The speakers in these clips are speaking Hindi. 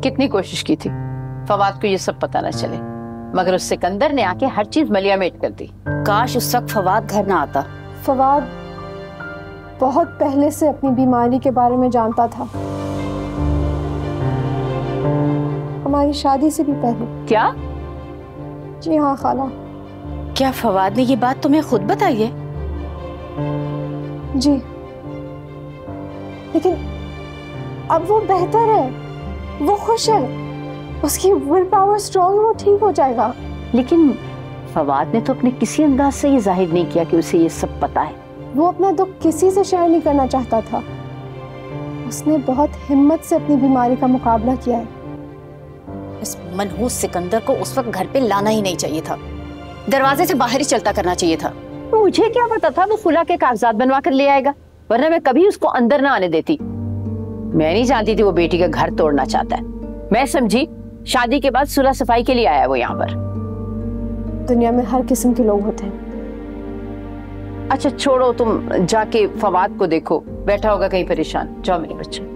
कितनी कोशिश की थी फवाद को ये सब पता ना चले, मगर उस सिकंदर ने आके हर चीज मलियामेट कर दी। काश उस वक्त फवाद घर ना आता। फवाद बहुत पहले से अपनी बीमारी के बारे में जानता था, हमारी शादी से भी पहले। क्या? जी हाँ खाला। क्या फवाद ने ये बात तुम्हें खुद बताई है? जी, लेकिन अब वो बेहतर है, वो खुश है, उसकी विल पावर स्ट्रॉन्ग है, वो ठीक हो जाएगा। लेकिन फवाद ने तो अपने किसी अंदाज से ये जाहिर नहीं किया कि उसे ये सब पता है। वो अपना दुख किसी से शेयर नहीं करना चाहता था। उसने बहुत हिम्मत से अपनी बीमारी का मुकाबला किया है। इस मनहूस सिकंदर को उस वक्त घर पे लाना ही नहीं चाहिए था, दरवाजे से बाहर ही चलता करना चाहिए था। मुझे क्या पता था वो खुला के कागजात बनवा कर ले आएगा, वरना मैं कभी उसको अंदर ना आने देती। मैं नहीं जानती थी वो बेटी का घर तोड़ना चाहता है। मैं समझी शादी के बाद सुलह सफाई के लिए आया वो यहाँ पर। दुनिया में हर किस्म के लोग होते हैं। अच्छा छोड़ो, तुम जाके फवाद को देखो, बैठा होगा कहीं परेशान। जाओ मेरे बच्चे।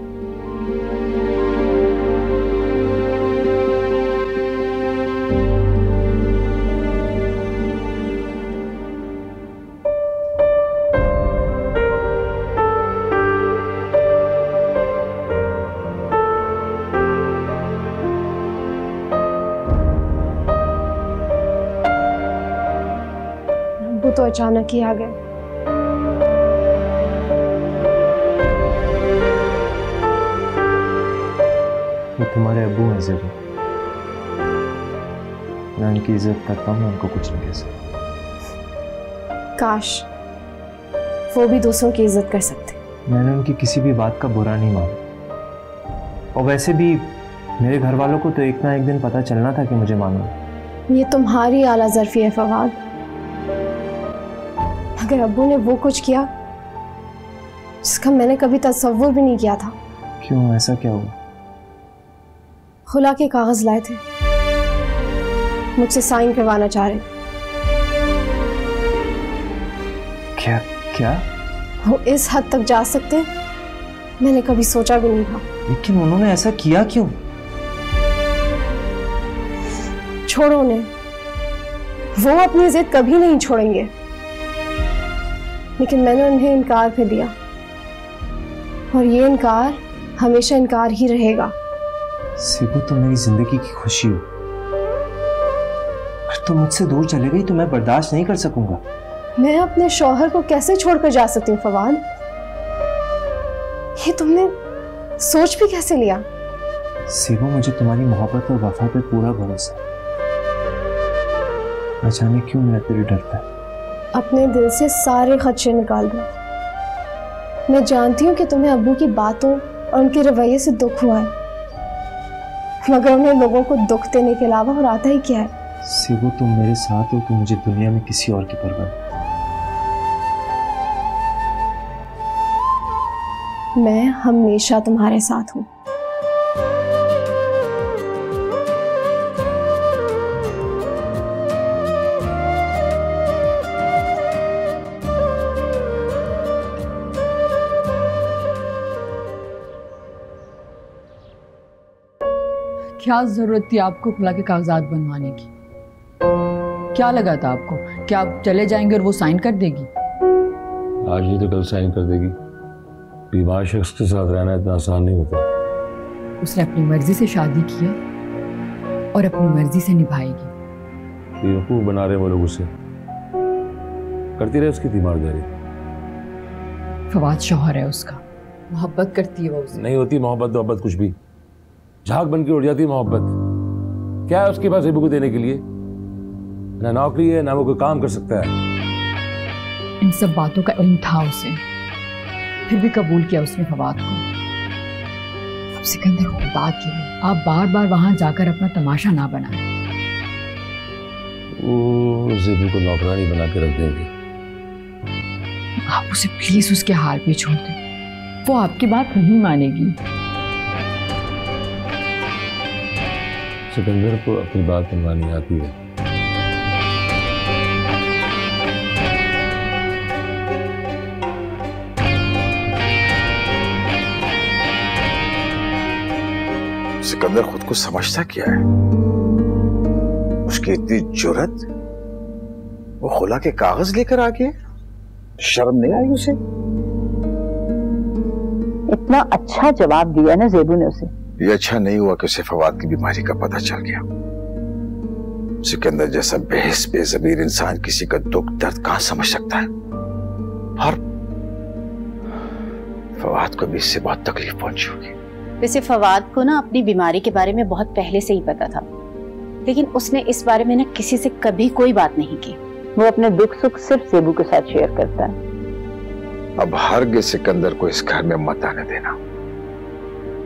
वो तो अचानक ही आ गए। वो तुम्हारे अब्बू हैं ज़रूर, मैं उनकी इज्जत करता हूँ, मैं उनको कुछ नहीं कह सकता। काश वो भी दूसरों की इज्जत कर सकते। मैंने उनकी किसी भी बात का बुरा नहीं माना, और वैसे भी मेरे घर वालों को तो एक ना एक दिन पता चलना था कि मुझे मानो। ये तुम्हारी आला ज़र्फी है फवाद। अगर अब्बू ने वो कुछ किया जिसका मैंने कभी तसव्वुर भी नहीं किया था। क्यों, ऐसा क्या हुआ? खुला के कागज लाए थे, मुझसे साइन करवाना चाह रहे। क्या क्या? वो इस हद तक जा सकते मैंने कभी सोचा भी नहीं था। लेकिन उन्होंने ऐसा किया क्यों? छोड़ो उन्हें, वो अपनी जिद कभी नहीं छोड़ेंगे। लेकिन मैंने उन्हें इनकार कर दिया, और ये इनकार हमेशा इनकार ही रहेगा। सिबू, तुम मेरी जिंदगी की खुशी हो, अगर तुम मुझसे दूर चले गई तो मैं बर्दाश्त नहीं कर सकूंगा। मैं अपने शौहर को कैसे छोड़कर जा सकती हूँ फवाद? ये तुमने सोच भी कैसे लिया? सिबू, मुझे तुम्हारी मोहब्बत और वफा पे पूरा भरोसा है। न जाने क्यों मेरा दिल डरता है। अपने दिल से सारे खदशे निकाल दो। मैं जानती हूँ कि तुम्हें अब्बू की बातों और उनके रवैये से दुख हुआ है, मगर उन्हें लोगों को दुख देने के अलावा और आता ही क्या है? सिबू, तुम मेरे साथ हो तो मुझे दुनिया में किसी और की परवाह नहीं। मैं हमेशा तुम्हारे साथ हूँ। क्या जरूरत थी आपको खुला के कागजात बनवाने की? क्या लगा था आपको कि आप चले जाएंगे और वो साइन कर देगी? आज नहीं तो कल साइन कर देगी। बीमार शख्स के साथ रहना इतना आसान नहीं होता। उसने अपनी मर्जी से शादी की है और अपनी मर्जी से निभाएगी। बेवकूफ बना रहे वो लोग उसे, करती रहे उसकी तीमारदारी। फवाद शौहर है उसका, मोहब्बत करती है वो उससे। नहीं होती मोहब्बत कुछ भी, झाग बन के उड़ जाती है मोहब्बत। क्या है उसके पास रिबू को देने के लिए? ना नौकरी है, ना वो कोई काम कर सकता है। इन सब बातों का इल्म था उसे, फिर भी कबूल किया उसने फवाद को। अब सिकंदर को खुदा के लिए आप बार बार वहां जाकर अपना तमाशा ना बनाएं। वो ज़िबू को नौकरानी बना के रख देंगे। आप उसे प्लीज उसके हाल पे छोड़ दें, वो आपकी बात नहीं मानेगी। सिकंदर को अपनी बात मनवानी आती है। सिकंदर खुद को समझता क्या है? उसकी इतनी जुर्रत, वो खुला के कागज लेकर आ गया। शर्म नहीं आई उसे? इतना अच्छा जवाब दिया ना ज़ेबू ने उसे। ये अच्छा नहीं हुआ कि उसे फवाद की बीमारी का पता चल गया। सिकंदर जैसा बेहिस बेज़मीर इंसान किसी का दुख दर्द कहां समझ सकता है? और फवाद को भी इससे बहुत तकलीफ पहुंची होगी। वैसे फवाद को ना अपनी बीमारी के बारे में बहुत पहले से ही पता था, लेकिन उसने इस बारे में ना किसी से कभी कोई बात नहीं की। वो अपने दुख सुख सिर्फ ज़ेबू के साथ शेयर करता है। अब हरगिज़ सिकंदर को इस घर में मत आने देना।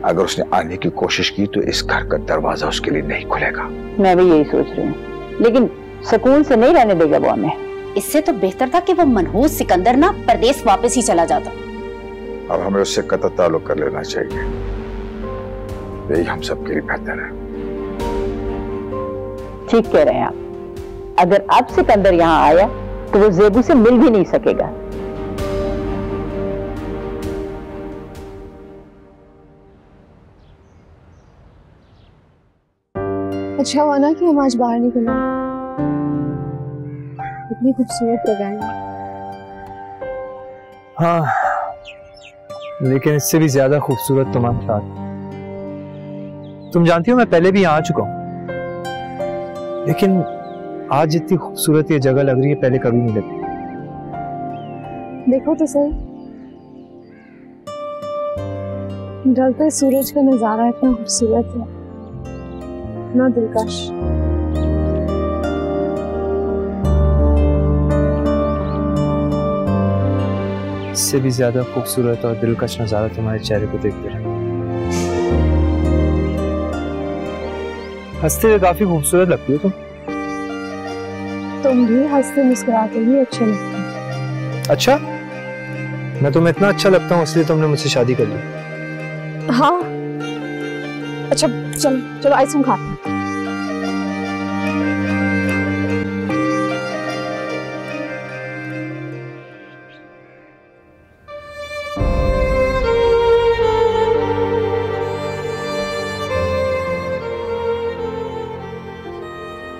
अगर उसने आने की कोशिश की तो इस घर का दरवाजा उसके लिए नहीं खुलेगा। मैं भी यही सोच रही हूँ, लेकिन सुकून से नहीं रहने देगा वो हमें। इससे तो बेहतर था कि वो मनहूस सिकंदर ना परदेश वापस ही चला जाता। अब हमें उससे कतई ताल्लुक कर लेना चाहिए, यही हम सबके लिए बेहतर है। ठीक कह रहे हैं आप। अगर अब सिकंदर यहाँ आया तो वो ज़ेबू से मिल भी नहीं सकेगा। अच्छा हुआ ना कि हम आज बाहर निकले, इतनी खूबसूरत जगह है। हाँ, लेकिन इससे भी ज्यादा खूबसूरत तुम्हारे साथ। तुम जानती हो मैं पहले भी यहाँ आ चुका हूँ, लेकिन आज जितनी खूबसूरत ये जगह लग रही है पहले कभी नहीं लगी। देखो तो सही, ढलते सूरज का नजारा इतना खूबसूरत है, इतना दिलकश। इससे भी ज्यादा खूबसूरत और दिलकश नजारा तुम्हारे चेहरे को देखते रहे। हंसते हुए काफी खूबसूरत लगती हो तुम भी हंसते मुस्कुराते ही अच्छे लगते हो। अच्छा, मैं तुम्हें इतना अच्छा लगता हूँ इसलिए तुमने मुझसे शादी कर ली? हाँ, अच्छा चलो चलो आइसक्रीम खाते हैं।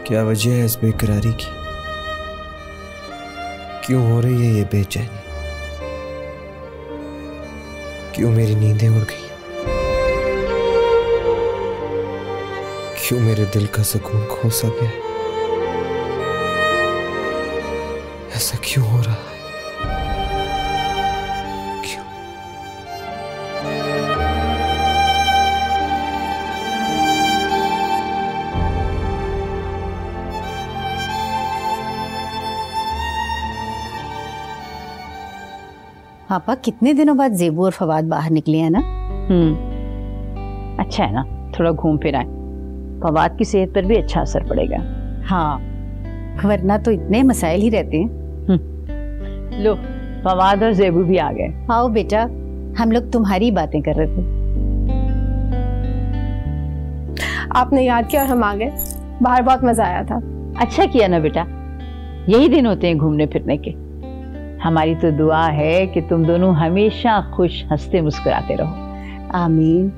क्या वजह है इस बेकरारी की? क्यों हो रही है ये बेचैनी? क्यों मेरी नींदें उड़ गई? क्यों मेरे दिल का सुकून खो सा गया? ऐसा क्यों हो रहा है? क्यों? पापा कितने दिनों बाद ज़ेबू और फवाद बाहर निकले हैं ना? अच्छा है ना, थोड़ा घूम फिर आए। फवाद की सेहत पर भी अच्छा असर पड़ेगा। हाँ, वरना तो इतने मसाइल ही रहते हैं। लो, फवाद और ज़ेबू भी आ गए। आओ बेटा, हम लोग तुम्हारी बातें कर रहे थे। आपने याद किया और हम आ गए। बाहर बहुत मजा आया था। अच्छा किया ना बेटा, यही दिन होते हैं घूमने फिरने के। हमारी तो दुआ है कि तुम दोनों हमेशा खुश हंसते मुस्कुराते रहो। आमीन।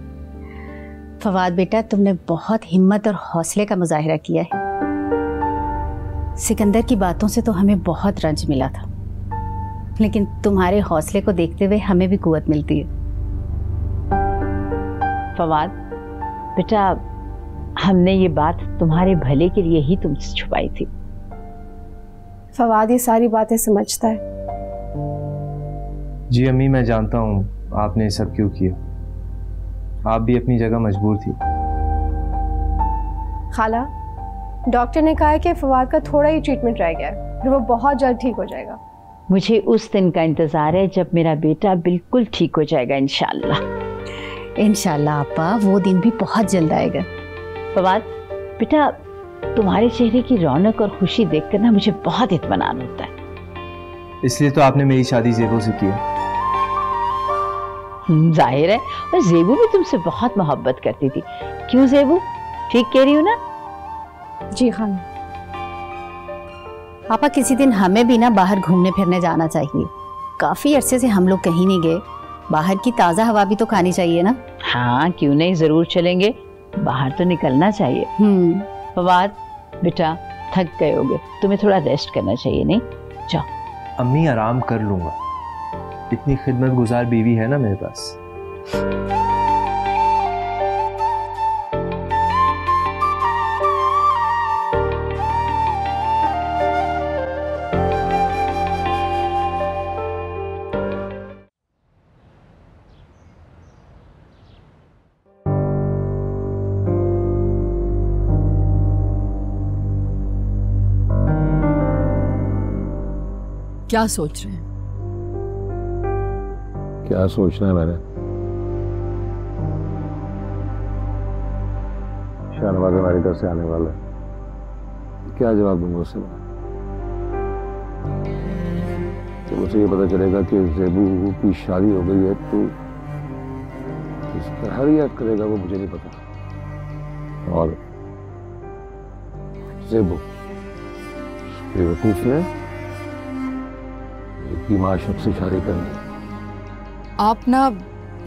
फवाद बेटा, तुमने बहुत हिम्मत और हौसले का मुजाहिरा किया है। सिकंदर की बातों से तो हमें बहुत रंज मिला था, लेकिन तुम्हारे हौसले को देखते हुए हमें भी कुव्वत मिलती है। फवाद बेटा, हमने ये बात तुम्हारे भले के लिए ही तुमसे छुपाई थी। फवाद ये सारी बातें समझता है। जी अम्मी, मैं जानता हूँ आपने सब क्यों किया। आप भी अपनी जगह मजबूर थी। खाला, डॉक्टर ने कहा है कि फवाद का थोड़ा ही ट्रीटमेंट रह गया है, फिर वो बहुत जल्द ठीक हो जाएगा। मुझे उस दिन का इंतजार है जब मेरा बेटा बिल्कुल ठीक हो जाएगा, इंशाल्लाह। इंशाल्लाह आपा, वो दिन भी बहुत जल्द आएगा। फवाद बेटा, तुम्हारे चेहरे की रौनक और खुशी देखकर ना मुझे बहुत इत्मीनान होता है। इसलिए तो आपने मेरी शादी ज़ेबू से की है। जाहिर है, और ज़ेबू भी तुमसे बहुत मोहब्बत करती थी। क्यों ज़ेबू, ठीक कह रही हूँ ना? जी खाला। पापा, किसी दिन हमें भी ना बाहर घूमने फिरने जाना चाहिए। काफी अरसे से हम लोग कहीं नहीं गए। बाहर की ताज़ा हवा भी तो खानी चाहिए ना। हाँ, क्यों नहीं, जरूर चलेंगे। बाहर तो निकलना चाहिए। फवाद बेटा थक गए होगे, तुम्हें थोड़ा रेस्ट करना चाहिए, नहीं? जाओ। अम्मी आराम कर लूंगा, इतनी खिदमत गुजार बीवी है ना मेरे पास। क्या सोच रहे हैं? क्या सोचना है मैंने? शाहनवाज हमारी तरफ से आने वाला है, क्या जवाब दूंगा उसे? तो मुझे ये पता चलेगा कि ज़ेबू की शादी हो गई है तो इस तरह रिएक्ट करेगा वो मुझे नहीं पता। और ज़ेबू बेवकूफ ने बीमार शख्स से शादी करनी। आप ना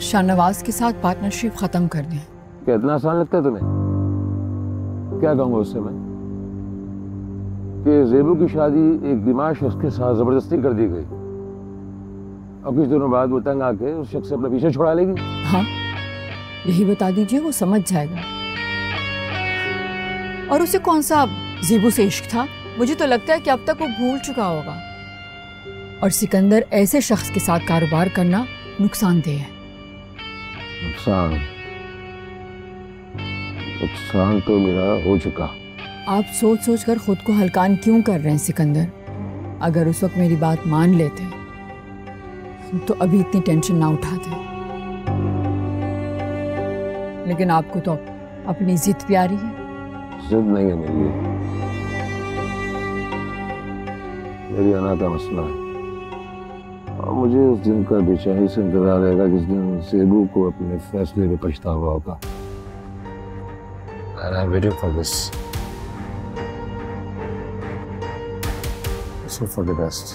शाहनवाज के साथ पार्टनरशिप खत्म कर दें। क्या इतना आसान लगता है तुम्हें? क्या कहूंगा उससे मैं कि ज़ेबू की शादी एक बीमार शख्स के साथ जबरदस्ती कर दी गई और कुछ दिनों बाद वो तंग आके उस शख्स से अपना पीछे छुड़ा लेगी। हाँ, यही बता दीजिए, वो समझ जाएगा। और उसे कौन सा ज़ेबू से इश्क था? मुझे तो लगता है कि अब तक वो भूल चुका होगा। और सिकंदर ऐसे शख्स के साथ कारोबार करना नुकसानदेह है। नुकसान तो मेरा हो चुका। आप सोच सोच कर खुद को हल्कान क्यों कर रहे हैं सिकंदर? अगर उस वक्त मेरी बात मान लेते तो अभी इतनी टेंशन ना उठाते। लेकिन आपको तो अपनी जिद प्यारी है। जिद नहीं है मेरी अना का मसला है। और मुझे उस दिन का बेचैनी से इंतजार रहेगा जिस दिन ज़ेबू को अपने फैसले पे पछतावा होगा। And I'm waiting for this. So for the best.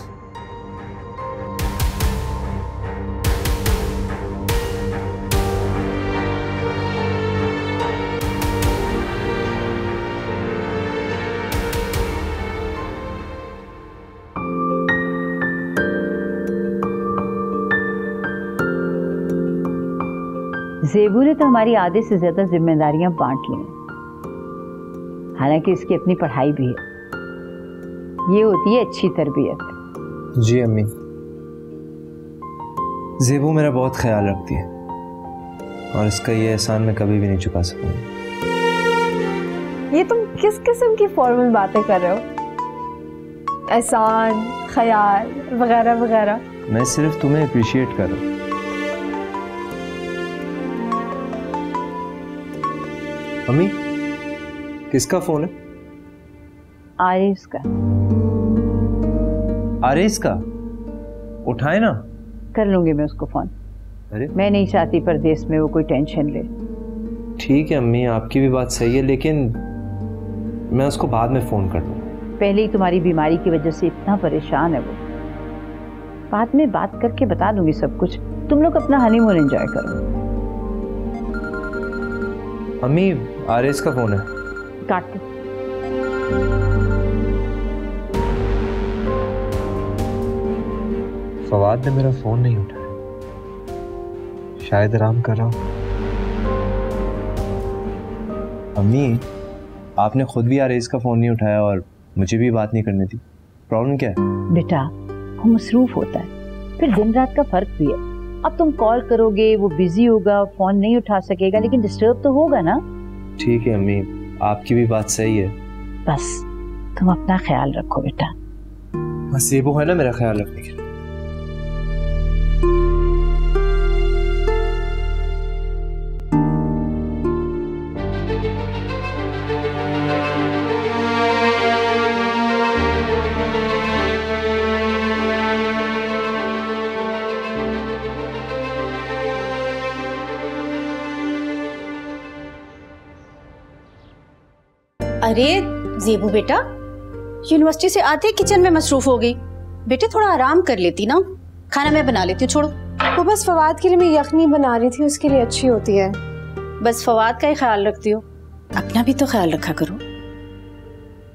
Zebu ने तो हमारी आधे से ज्यादा जिम्मेदारियां बांट ली हैं। हालांकि इसकी अपनी पढ़ाई भी है। ये होती है अच्छी तरबियत। जी अम्मी, ज़ेबू मेरा बहुत ख्याल रखती है और इसका ये एहसान मैं कभी भी नहीं चुका सकूंगा। ये तुम किस किस्म की फॉर्मल बातें कर रहे हो? एहसान, ख्याल वगैरह वगैरह। मैं सिर्फ तुम्हें अप्रिशिएट कर रहा हूँ। अम्मी, किसका फोन है? आरिस का। आरिस का? उठाए ना। कर लूंगी मैं उसको फोन। अरे मैं नहीं चाहती परदेश में वो कोई टेंशन ले। ठीक है अम्मी, आपकी भी बात सही है, लेकिन मैं उसको बाद में फोन कर दूंगा। पहले ही तुम्हारी बीमारी की वजह से इतना परेशान है वो। बाद में बात करके बता दूंगी सब कुछ। तुम लोग अपना हनीमून एंजॉय करो। अम्मी, आरिस का फोन है। काट दो। फवाद ने मेरा फोन नहीं उठाया, शायद आराम कर रहा हूं। अम्मी, आपने खुद भी आरिस का फोन नहीं उठाया और मुझे भी बात नहीं करनी थी। प्रॉब्लम क्या है? बेटा वो मसरूफ होता है, फिर दिन रात का फर्क भी है। अब तुम कॉल करोगे वो बिजी होगा, फोन नहीं उठा सकेगा, लेकिन डिस्टर्ब तो होगा ना। ठीक है अम्मी, आपकी भी बात सही है। बस तुम अपना ख्याल रखो बेटा। बस ये वो है ना मेरा ख्याल रखने के लिए। अरे ज़ेबू बेटा, यूनिवर्सिटी से आते किचन में मसरूफ हो गई। बेटे थोड़ा आराम कर लेती ना, खाना मैं बना लेती हूँ, छोड़ो। वो बस फवाद के लिए मैं यखनी बना रही थी, उसके लिए अच्छी होती है। बस फवाद का ही ख्याल रखती हो, अपना भी तो ख्याल रखा करो।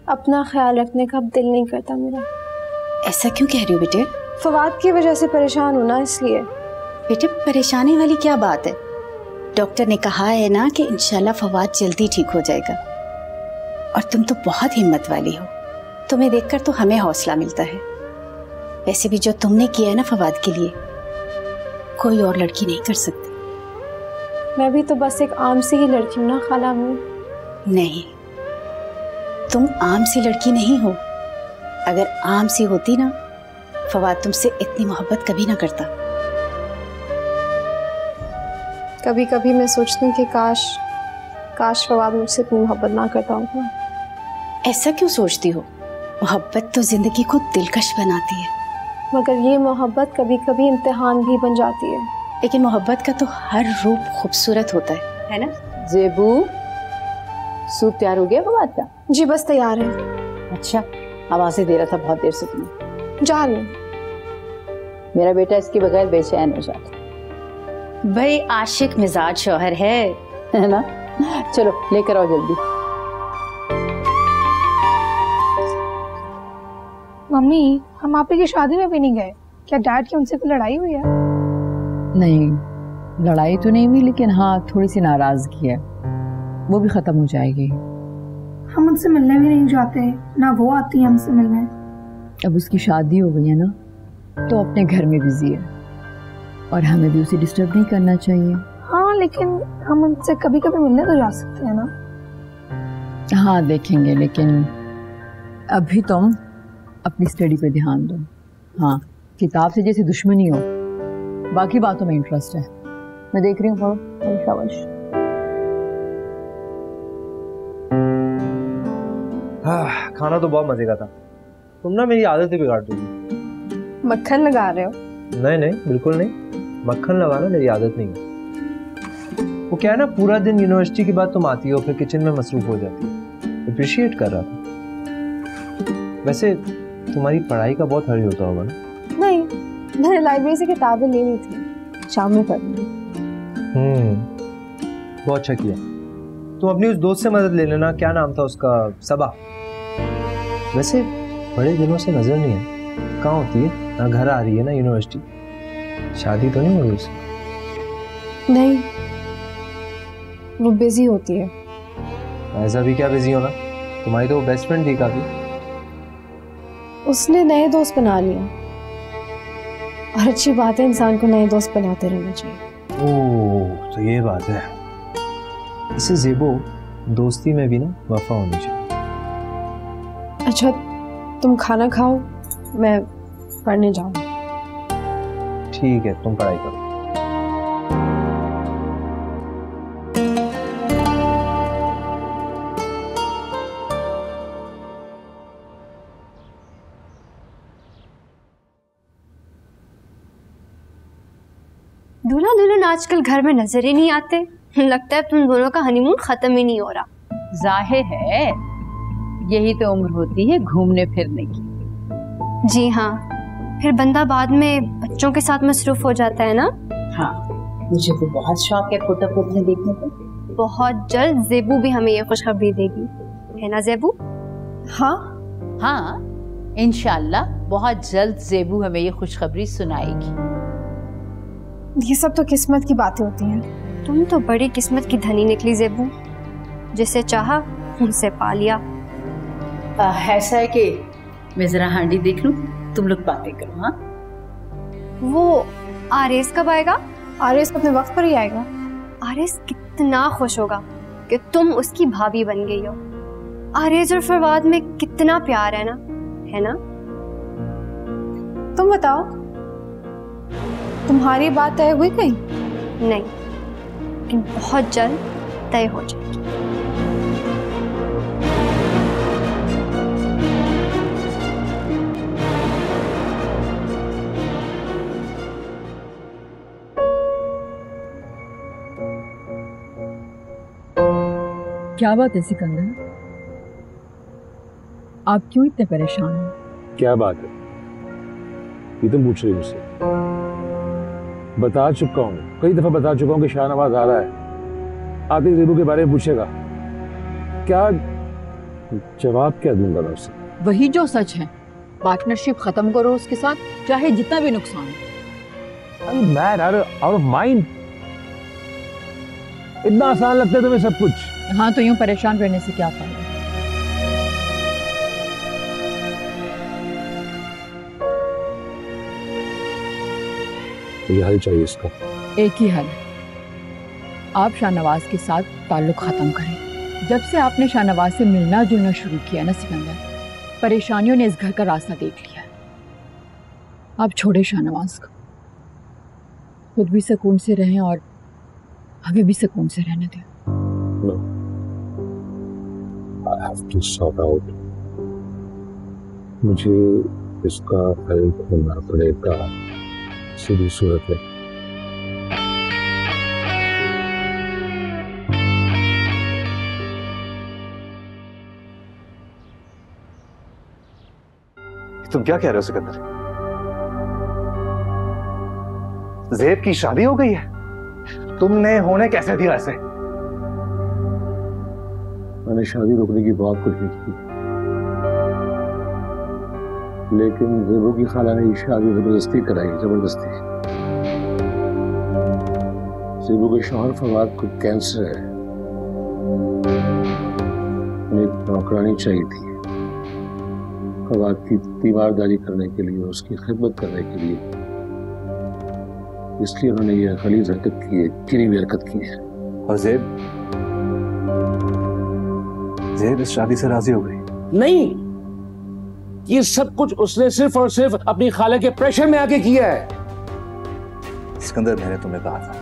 अपना ख्याल रखने का अब दिल नहीं करता मेरा। ऐसा क्यों कह रही हो बेटे? फवाद की वजह से परेशान होना इसलिए। बेटे परेशानी वाली क्या बात है? डॉक्टर ने कहा है ना कि इंशाल्लाह फवाद जल्दी ठीक हो जाएगा। और तुम तो बहुत हिम्मत वाली हो, तुम्हें देखकर तो हमें हौसला मिलता है। वैसे भी जो तुमने किया है ना फवाद के लिए, कोई और लड़की नहीं कर सकती। मैं भी तो बस एक आम सी ही लड़की हूँ ना खाला अम्मी। नहीं, तुम आम सी लड़की नहीं हो। अगर आम सी होती ना, फवाद तुमसे इतनी मोहब्बत कभी ना करता। कभी कभी मैं सोचती हूँ कि काश फवाद मुझसे इतनी मोहब्बत ना करता होगा। ऐसा क्यों सोचती हो? मोहब्बत तो जिंदगी को दिलकश बनाती है। मगर ये मोहब्बत कभी कभी इम्तिहान भी बन जाती है। लेकिन मोहब्बत का तो हर रूप खूबसूरत होता है ना? जेबू, सूप तैयार हो गया फवाद का? जी बस तैयार है। अच्छा, आवाज़ें दे रहा था बहुत देर से तुम्हें। जा रही हूँ। मेरा बेटा इसके बगैर बेचैन हो जाता। भाई आशिक मिजाज शौहर है ना? चलो लेकर आओ जल्दी। मम्मी, हम आपी की शादी में भी नहीं गए। क्या डैड की उनसे कोई लड़ाई हुई है? नहीं, लड़ाई तो नहीं हुई, लेकिन हाँ थोड़ी सी नाराजगी है, वो भी खत्म हो जाएगी। हम उनसे मिलने भी नहीं जाते, ना वो आती है हमसे मिलने। अब उसकी शादी हो गई है ना, तो अपने घर में बिजी है और हमें भी उसे डिस्टर्ब नहीं करना चाहिए। हाँ, लेकिन हम उनसे कभी कभी मिलने तो जा सकते हैं ना? हाँ देखेंगे, लेकिन अभी तुम अपनी स्टडी पे ध्यान दो। हाँ, किताब से जैसे दुश्मनी हो, बाकी बातों में इंटरेस्ट है। मैं देख रही हूँ, पढ़ो शाबाश। खाना तो बहुत मजे का था। तुम ना मेरी आदत ही बिगाड़ दोगी। मक्खन लगा रहे हो? नहीं नहीं, बिल्कुल नहीं। मक्खन लगाना मेरी आदत नहीं है। वो क्या है ना, पूरा दिन यूनिवर्सिटी के बाद तुम आती हो, फिर किचन में मसरूफ हो जाती हो। अप्रिशिएट कर रहा था। वैसे तुम्हारी पढ़ाई का बहुत हर्ज होता होगा ना? नहीं, मैंने लाइब्रेरी से किताबें ले ली थी, शाम में पढ़नी। बहुत अच्छा किया। तुम अपनी उस दोस्त से मदद ले लेना। क्या नाम था उसका? सबा। वैसे बड़े दिनों से नजर नहीं है, कहाँ होती है? ना घर आ रही है ना यूनिवर्सिटी। शादी तो नहीं हुई उसकी? नहीं, वो बिजी होती है। ऐसा भी क्या बिजी होना, तुम्हारी तो वो बेस्ट फ्रेंड थी काफी। उसने नए दोस्त बना लिया, और अच्छी बात है, इंसान को नए दोस्त बनाते रहना चाहिए। ओह, तो ये बात है। इसे ज़ेबो, दोस्ती में भी ना वफा होनी चाहिए। अच्छा, तुम खाना खाओ, मैं पढ़ने जाऊँ। ठीक है, तुम पढ़ाई करो। दूल्हा दुल्हन आजकल घर में नजर ही नहीं आते। लगता है तुम दोनों का हनीमून खत्म ही नहीं हो रहा। जाहिर है, यही तो उम्र होती है घूमने फिरने की। जी हाँ, फिर बंदा बाद में बच्चों के साथ मसरूफ हो जाता है ना। हाँ, मुझे तो बहुत शौक है फोटो फोटो देखने का। बहुत जल्द ज़ेबू भी हमें ये खुशखबरी देगी, है ना ज़ेबू? हाँ हाँ, इंशाल्लाह बहुत जल्द ज़ेबू हमें ये खुशखबरी सुनाएगी। ये सब तो किस्मत की बातें होती हैं। तुम तो बड़ी किस्मत की धनी निकली ज़ेबू, जिसे चाहा उनसे पा लिया। ऐसा है कि मैं जरा हांडी देख लूं, तुम लोग बातें करो। हाँ, वो आरेस कब आएगा? आरेस अपने वक्त पर ही आएगा। आरेस कितना खुश होगा कि तुम उसकी भाभी बन गई हो। आरेस और फवाद में कितना प्यार है ना? तुम बताओ, तुम्हारी बात तय हुई कहीं? नहीं, लेकिन बहुत जल्द तय हो जाएगी। क्या बात है सिकंदर, आप क्यों इतने परेशान हैं? क्या बात है, ये तुम पूछ रही हो मुझसे? बता चुका हूँ, कई दफा बता चुका हूँ कि शाहनवाज आ रहा है। आके ज़ेबू के बारे में पूछेगा, क्या जवाब क्या दूंगा मैं उसे? वही जो सच है, पार्टनरशिप खत्म करो उसके साथ, चाहे जितना भी नुकसान हो। Mad, out of mind. इतना आसान लगता है तुम्हें सब कुछ? हाँ, तो यूं परेशान रहने से क्या फायदा? ये हल चाहिए इसका। एक ही हल है, आप शाहनवाज के साथ ताल्लुक खत्म करें। जब से आपने शाहनवाज से मिलना जुलना शुरू किया ना सिकंदर, परेशानियों ने इस घर का रास्ता देख लिया है। आप छोड़े शाहनवाज को, खुद भी सुकून से रहें और हमें भी सुकून से रहने दें। No. I have to sort out. मुझे इसका हल ढूंढना पड़ेगा, सीधी सूरत में। तुम क्या कह रहे हो सिकंदर? ज़ेब की शादी हो गई है? तुमने होने कैसे दिया ऐसे? मैंने शादी रोकने की बहुत कोशिश की, लेकिन ज़ेबू की खाला ने शादी जबरदस्ती कराई, जबरदस्ती। ज़ेबू के शौहर फवाद को कैंसर है, उन्हें एक नौकरानी चाहिए थी फवाद की दीवारदारी करने के लिए, उसकी खिदमत करने के लिए। इसलिए उन्होंने ये गलीज़ हरकत की है, गिरी हुई हरकत की है। और ज़ेब इस शादी से राजी हो गई? नहीं, ये सब कुछ उसने सिर्फ और सिर्फ अपनी खाला के प्रेशर में आके किया है। सिकंदर, मैंने तुम्हें कहा था,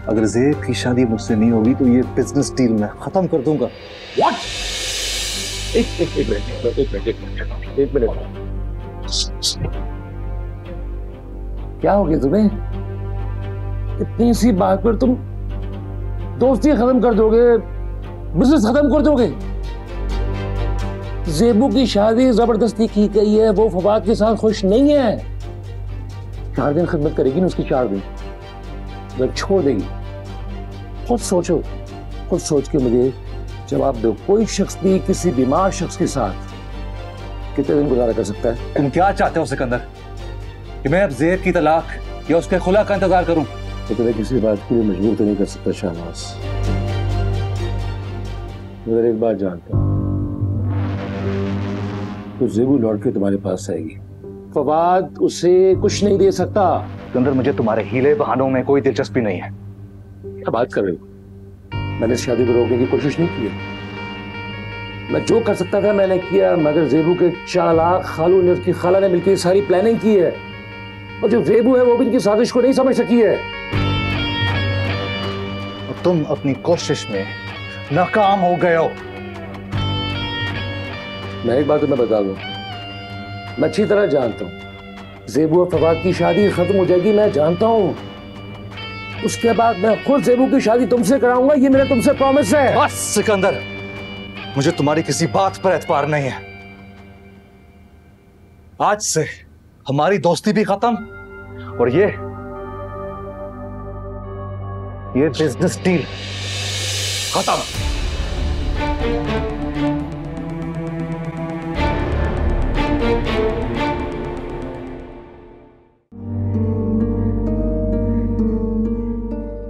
अगर ज़ेब की शादी मुझसे नहीं होगी तो ये बिजनेस डील मैं खत्म कर दूंगा। What? एक मिनट। क्या हो गया तुम्हें? इतनी सी बात पर तुम दोस्ती खत्म कर दोगे, बिजनेस खत्म कर दोगे? ज़ेबू की शादी जबरदस्ती की गई है, वो फवाद के साथ खुश नहीं है। 4 दिन खिदमत करेगी ना उसकी, 4 दिन जब छोड़ देगी। खुद सोचो, खुद सोच के मुझे जवाब दो। कोई शख्स भी किसी बीमार शख्स के साथ कितने दिन गुजारा कर सकता है? तुम क्या चाहते हो सिकंदर, कि मैं अब ज़ेब की तलाक या उसके खुला का इंतजार करूं? तो तुम्हें किसी बात के लिए मजबूर तो नहीं कर सकता शाहनवाज। मगर एक बात जानता हूं, तो ज़ेबू लौट के तुम्हारे पास आएगी, फवाद उसे कुछ नहीं दे सकता। सिकंदर, मुझे तुम्हारे हीले बहानों में कोई दिलचस्पी नहीं है। क्या बात कर रहे हो? मैंने शादी को रोकने की कोशिश नहीं की। मैं जो कर सकता था मैंने किया, मगर ज़ेबू के चालाक खालू ने, उसकी खाला ने मिलकर सारी प्लानिंग की है, और जो ज़ेबू है वो भी इनकी साजिश को नहीं समझ सकी है। और तुम अपनी कोशिश में नाकाम हो गए हो। मैं एक बात तुम्हें बता दूं, मैं अच्छी तरह जानता हूं, ज़ेबू और फवाद की शादी खत्म हो जाएगी, मैं जानता हूं। उसके बाद मैं खुद ज़ेबू की शादी तुमसे कराऊंगा, ये मेरा तुमसे प्रॉमिस है। बस सिकंदर, मुझे तुम्हारी किसी बात पर एतबार नहीं है। आज से हमारी दोस्ती भी खत्म, और ये बिजनेस डील खत्म।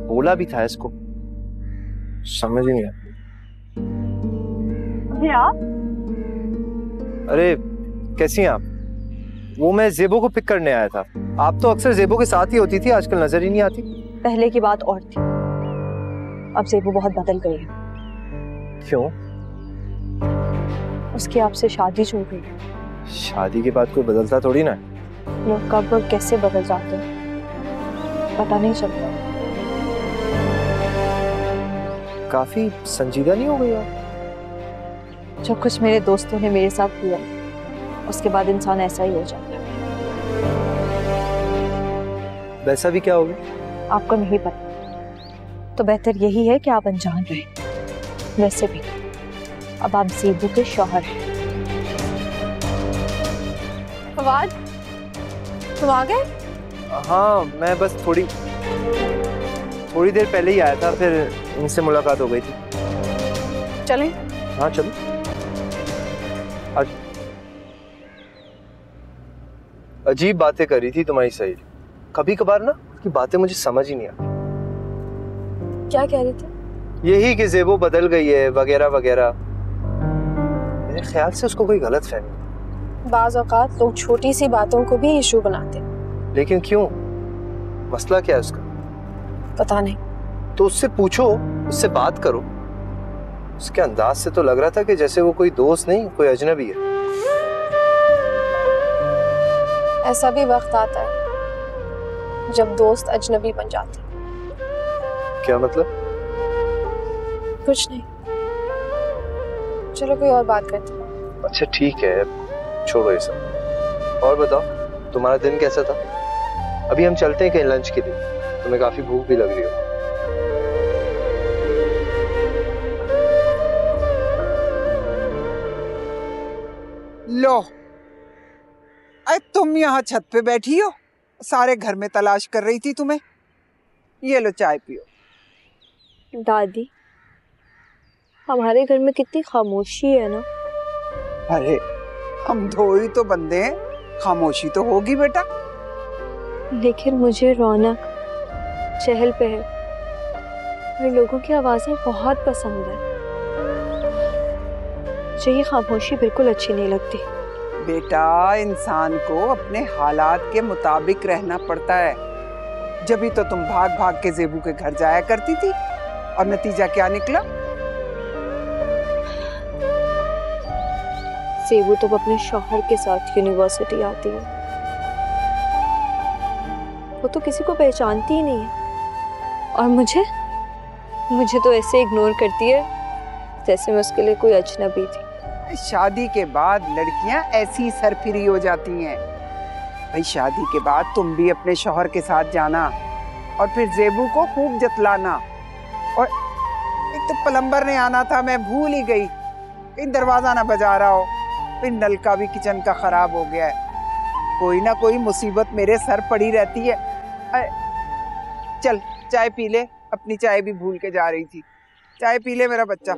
बोला भी था इसको, समझ ही नहीं आया। अरे कैसी हैं आप? वो मैं ज़ेबो को पिक करने आया था। आप तो अक्सर ज़ेबो के साथ ही होती थी, आजकल नजर ही नहीं आती। पहले की बात और थी, अब ज़ेबो बहुत बदल गई है। क्यों? उसकी आपसे शादी छूट गई है। शादी के बाद कोई बदलता थोड़ी ना। लोग कब और कैसे बदल जाते हैं पता नहीं चलता। काफी संजीदा नहीं हो गई आप? जो कुछ मेरे दोस्तों ने मेरे साथ किया, उसके बाद इंसान ऐसा ही हो जाता है। वैसा भी क्या हो गया? आपको नहीं पता तो बेहतर यही है कि आप अनजान रहें। वैसे भी अब आप ज़ेबू के शौहर हैं। फवाद, तुम आ गए? हाँ, मैं बस थोड़ी थोड़ी देर पहले ही आया था, फिर इनसे मुलाकात हो गई थी। चलें? हाँ चलो। आज अजीब बातें कर रही थी तुम्हारी सहेली। कभी कभार ना उसकी बातें मुझे समझ ही नहीं आती। क्या कह रही थी? यही कि ज़ेबो बदल गई है वगैरह वगैरह। मेरे ख्याल से उसको कोई गलत फहमी। बाज़ औक़ात लोग छोटी सी बातों को भी इशू बनाते। लेकिन क्यों? मसला क्या है उसका? पता नहीं। तो उससे पूछो, उससे बात करो। उसके अंदाज से तो लग रहा था कि जैसे वो कोई दोस्त नहीं, कोई अजनबी है। ऐसा भी वक्त आता है जब दोस्त अजनबी बन जाते। क्या मतलब? कुछ नहीं, चलो कोई और बात करते हैं। अच्छा ठीक है, छोड़ो ये सब। और बताओ तुम्हारा दिन कैसा था? अभी हम चलते हैं कहीं लंच के लिए, तुम्हें काफी भूख भी लग रही हो। लो, अरे तुम यहाँ छत पे बैठी हो, सारे घर में तलाश कर रही थी तुम्हें। ये लो चाय पियो। दादी, हमारे घर में कितनी खामोशी है ना। अरे हम दो ही तो बंदे हैं, खामोशी तो होगी बेटा। लेकिन मुझे रौनक, चहल पहल और लोगों की आवाजें बहुत पसंद है। मुझे ये खामोशी बिल्कुल अच्छी नहीं लगती। बेटा, इंसान को अपने हालात के मुताबिक रहना पड़ता है। जब ही तो तुम भाग भाग के ज़ेबू के घर जाया करती थी, और नतीजा क्या निकला? ज़ेबू तो अपने शौहर के साथ यूनिवर्सिटी आती है। वो तो किसी को पहचानती ही नहीं है, और मुझे तो ऐसे इग्नोर करती है जैसे मैं उसके लिए कोई अजनबी थी। शादी के बाद लड़कियां ऐसी सरफिरी हो जाती हैं। भाई शादी के बाद तुम भी अपने शौहर के साथ जाना, और फिर ज़ेबू को खूब जतलाना। और एक तो प्लम्बर ने आना था, मैं भूल ही गई, कहीं दरवाजा ना बजा रहा हो। फिर नलका भी किचन का खराब हो गया है। कोई ना कोई मुसीबत मेरे सर पड़ी रहती है। चल चाय पी ले, अपनी चाय भी भूल के जा रही थी। चाय पी ले मेरा बच्चा।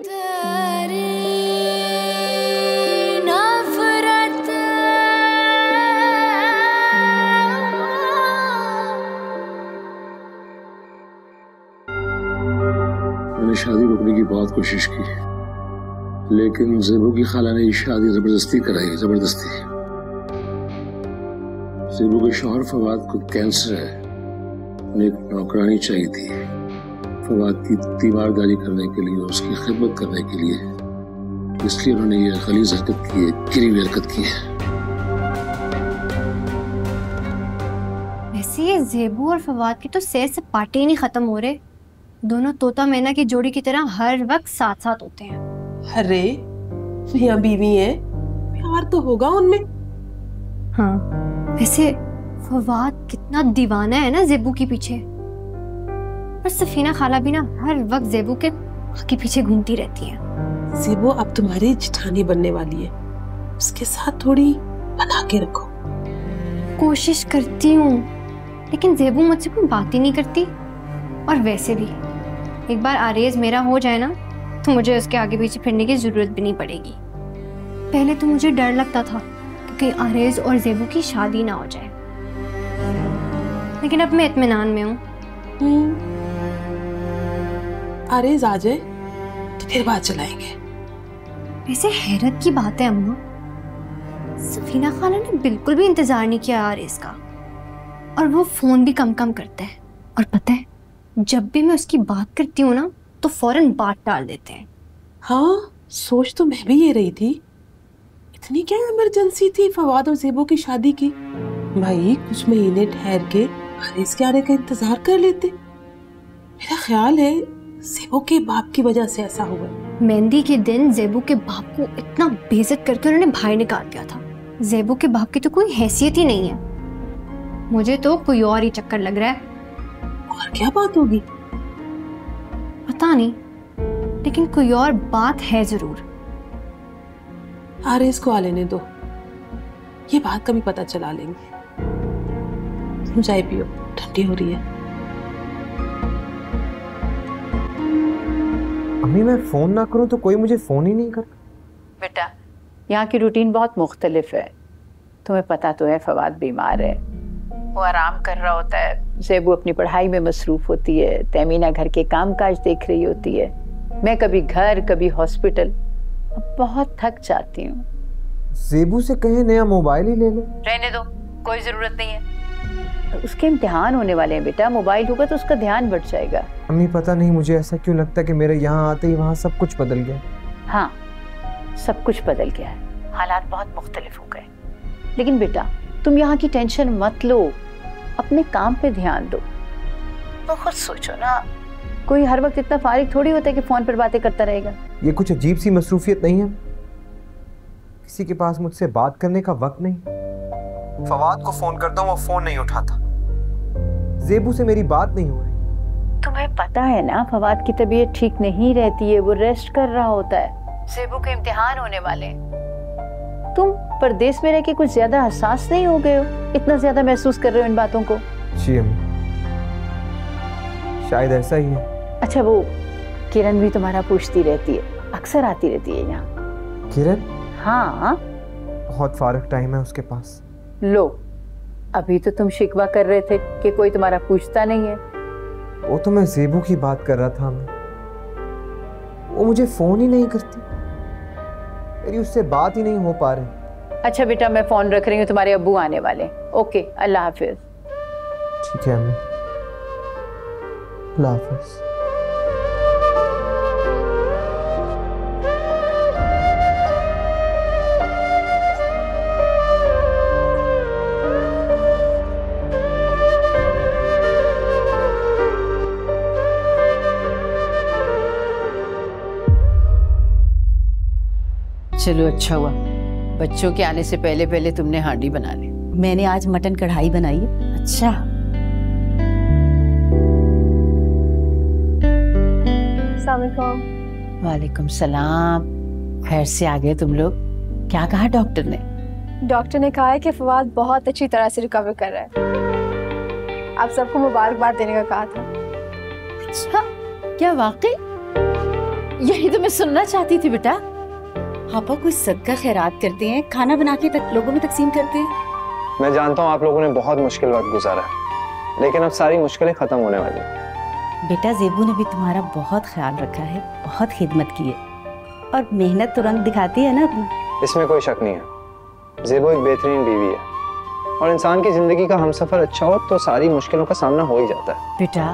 मैंने शादी रोकने की बहुत कोशिश की, लेकिन ज़ेबू की खाला ने शादी जबरदस्ती कराई। जबरदस्ती। ज़ेबू के शौहर फवाद को कैंसर है, उन्हें एक नौकरानी चाहिए थी फवाद की तीमारदारी करने के लिए, उसकी खिदमत करने के लिए। इसलिए उन्होंने ये गलीज़ हरकत की है, गिरी हुई हरकत की है। वैसे ये ज़ेबू और फवाद की तो सैर से पाटे ही नहीं खत्म हो रहे। दोनों तोता मैना की जोड़ी की तरह हर वक्त साथ साथ होते हैं। अरे मियां बीवी हैं, प्यार तो होगा उनमें। हाँ, वैसे फवाद कितना दीवाना है ना ज़ेबू के पीछे। और सफीना खाला भी ना हर वक्त ज़ेबू के पीछे घूमती रहती है। ज़ेबू अब तुम्हारी जिठानी बनने वाली है, उसके साथ थोड़ी बना के रखो। कोशिश करती हूँ, लेकिन ज़ेबू मुझसे कोई बात ही नहीं करती। और वैसे भी एक बार आरेज मेरा हो जाए ना, तो मुझे उसके आगे पीछे फिरने की जरूरत भी नहीं पड़ेगी। पहले तो मुझे डर लगता था कि कहीं आरेज और ज़ेबू की शादी ना हो जाए, लेकिन अब मैं इत्मीनान में हूँ। आरेज आ जाए तो फिर बात चलाएंगे। वैसे हैरत की बात है अम्मा, सफीना खाला ने बिल्कुल भी इंतजार नहीं किया आरेज का, और वो फोन भी कम कम करता है। और पता है, जब भी मैं उसकी बात करती हूँ ना, तो फौरन बात टाल देते हैं। हाँ, सोच तो मैं भी ये रही थी, इतनी क्या इमरजेंसी थी फवाद और ज़ेबू की शादी की। भाई कुछ महीने ठहर के आरेज के आने का इंतजार कर लेते। मेरा ख्याल है ज़ेबू के बाप की वजह से ऐसा हुआ। मेहंदी के दिन ज़ेबू के बाप को इतना बेइज्जत करके उन्होंने बाहर निकाल दिया था। ज़ेबू के बाप की तो कोई हैसियत ही नहीं है। मुझे तो कोई और ही चक्कर लग रहा है। और क्या बात होगी? पता नहीं, लेकिन कोई और बात है जरूर। आरेज को आ लेने दो, ये बात कभी पता चला लेंगे। तुम चाय पियो, ठंडी हो रही है। अम्मी मैं फोन ना करूं तो कोई मुझे फोन ही नहीं कर। बेटा यहाँ की रूटीन बहुत मुख्तलिफ है, तुम्हें पता तो है फवाद बीमार है, वो आराम कर रहा होता है, ज़ेबू अपनी पढ़ाई में मसरूफ होती है, तमीना घर के काम काज देख रही होती है, मैं कभी घर कभी हॉस्पिटल, अब बहुत थक जाती हूँ। ज़ेबू से कहे नया मोबाइल ही ले ले। रहने दो, कोई जरूरत नहीं है, उसके इम्तिहान होने वाले हैं बेटा, मोबाइल होगा तो उसका ध्यान बढ़ जाएगा। अम्मी पता नहीं मुझे ऐसा क्यों लगता है कि मेरे यहाँ आते ही वहाँ सब कुछ बदल गया। हाँ सब कुछ बदल गया है, हालात बहुत मुख्तलिफ हो गए, लेकिन बेटा तुम यहाँ की टेंशन मत लो, अपने काम पे ध्यान दो। तो खुद सोचो ना, कोई हर वक्त इतना फारिग थोड़ी होता है कि फोन पर बातें करता रहेगा। ये कुछ अजीब सी मसरूफियत नहीं है? किसी के पास मुझसे बात करने का वक्त नहीं। फवाद को फोन करता हूँ वो फोन नहीं उठाता, ज़ेबू से मेरी बात नहीं हो रही। तुम्हें पता है ना फवाद की तबीयत ठीक नहीं रहती है, वो रेस्ट कर रहा होता है, ज़ेबू के इम्तिहान होने वाले हैं। तुम परदेश में रह के कुछ ज्यादा हसास नहीं हो गए हो, इतना ज्यादा महसूस कर रहे हो इन बातों को? जी अम्मी शायद ऐसा ही है। अच्छा वो किरण भी तुम्हारा पूछती रहती है, अक्सर आती रहती है यहाँ। किरण? हाँ बहुत फारग टाइम है उसके पास। लो अभी तो तुम शिकवा कर रहे थे कि कोई तुम्हारा पूछता नहीं है। वो तो मैं ज़ेबू की बात कर रहा था, वो मुझे फोन ही नहीं करती, मेरी उससे बात ही नहीं हो पा रही। अच्छा बेटा मैं फोन रख रही हूँ, तुम्हारे अब्बू आने वाले। ओके अल्लाह हाफिज। ठीक है अम्मी, अल्लाह हाफिज। चलो अच्छा हुआ, बच्चों के आने से पहले पहले तुमने हांडी बना ली। मैंने आज मटन कढ़ाई बनाई है। अच्छा वालेकुम सलाम, खैर से आ गए तुम लोग। क्या कहा डॉक्टर ने? डॉक्टर ने कहा है कि फवाद बहुत अच्छी तरह से रिकवर कर रहा है। आप सबको मुबारकबाद देने का कहा था। अच्छा क्या वाकई? यही तो मैं सुनना चाहती थी बेटा। पापा कुछ सदका खैरात करते हैं, खाना बना के लोगों में तकसीम करते हैं। मैं जानता हूँ आप लोगों ने बहुत मुश्किल वक्त गुजारा है, लेकिन अब सारी मुश्किलें खत्म होने वाली हैं। बेटा ज़ेबू ने भी तुम्हारा बहुत ख्याल रखा है, बहुत खिदमत की है, और मेहनत तो रंग दिखाती है ना अपनी। इसमें कोई शक नहीं है, ज़ेबू एक बेहतरीन बीवी है, और इंसान की जिंदगी का हमसफर अच्छा हो तो सारी मुश्किलों का सामना हो ही जाता है। बेटा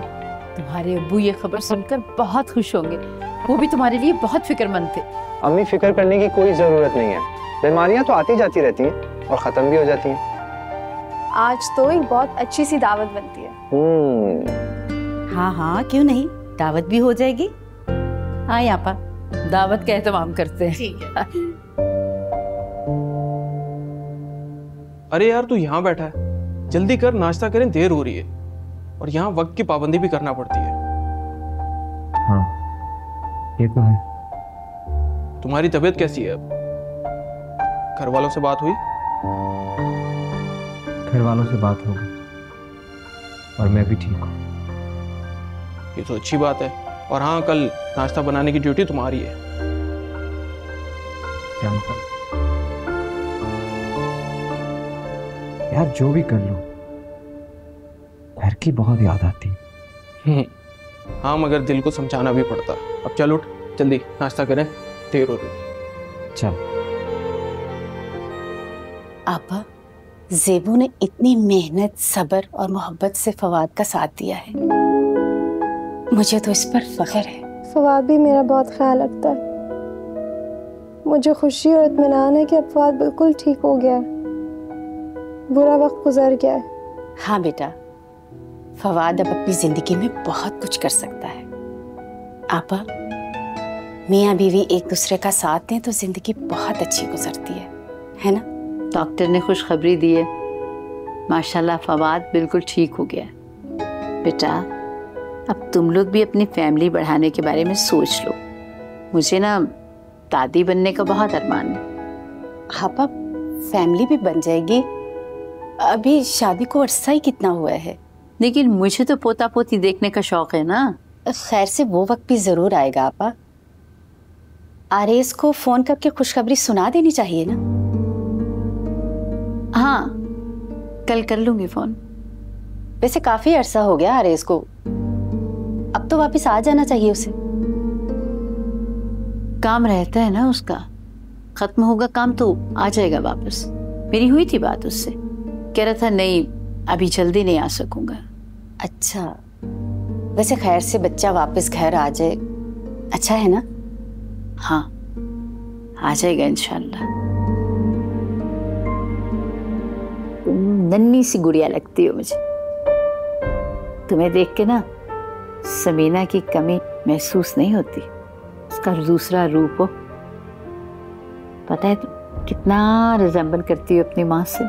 तुम्हारे अब्बू ये खबर सुनकर बहुत खुश होंगे, वो भी तुम्हारे लिए बहुत फिक्रमंद थे। अम्मी फिक्र करने की कोई जरूरत नहीं है, बीमारियां तो आती जाती रहती हैं और खत्म भी हो जाती हैं। आज तो एक बहुत अच्छी सी दावत बनती है। हाँ हाँ क्यों नहीं, दावत भी हो जाएगी। हाँ आपा दावत का एहतमाम करते हैं। ठीक है। अरे यार तू यहाँ बैठा है, जल्दी कर, नाश्ता करें, देर हो रही है, और यहाँ वक्त की पाबंदी भी करना पड़ती है। हाँ ये तो है। तुम्हारी तबीयत कैसी है अब? घर वालों से बात हुई? घर वालों से बात हो गई और मैं भी ठीक हूँ। ये तो अच्छी बात है। और हाँ कल नाश्ता बनाने की ड्यूटी तुम्हारी है। यार जो भी कर लो, घर की बहुत याद आती। हाँ मगर दिल को समझाना भी पड़ता। अब चल उठ, जल्दी नाश्ता करें, देर हो रही। चल। आपा ज़ेबू ने इतनी मेहनत, सब्र और मोहब्बत से फवाद का साथ दिया है, मुझे तो इस पर फख्र है। फवाद भी मेरा बहुत ख्याल रखता है। मुझे खुशी और इत्मीनान है कि अब फवाद बिल्कुल ठीक हो गया है, बुरा वक्त गुजर गया है। हाँ बेटा, फवाद अब अपनी जिंदगी में बहुत कुछ कर सकता है। आपा मियाँ बीवी एक दूसरे का साथ दें तो जिंदगी बहुत अच्छी गुजरती है ना? डॉक्टर ने खुशखबरी दी है, माशाल्लाह फवाद बिल्कुल ठीक हो गया। बेटा अब तुम लोग भी अपनी फैमिली बढ़ाने के बारे में सोच लो। मुझे ना दादी बनने का बहुत अरमान है। हाँ पाप, फैमिली भी बन जाएगी, अभी शादी को अरसा ही कितना हुआ है। लेकिन मुझे तो पोता पोती देखने का शौक है ना। खैर से वो वक्त भी जरूर आएगा आपा, आरेज को फोन करके खुशखबरी सुना देनी चाहिए ना। हाँ, कल कर लूंगी फोन। वैसे काफी अरसा हो गया आरेज को, अब तो वापस आ जाना चाहिए उसे। काम रहता है ना उसका, खत्म होगा काम तो आ जाएगा वापस। मेरी हुई थी बात उससे, कह रहा था नहीं अभी जल्दी नहीं आ सकूंगा। अच्छा, वैसे खैर से बच्चा वापस घर आ जाए अच्छा है ना? हाँ, आ जाएगा इंशाल्लाह। तुम नन्ही सी गुड़िया लगती हो मुझे। तुम्हें देख के ना समीना की कमी महसूस नहीं होती, उसका दूसरा रूप हो। पता है तुम कितना रिजेंबल करती हो अपनी माँ से।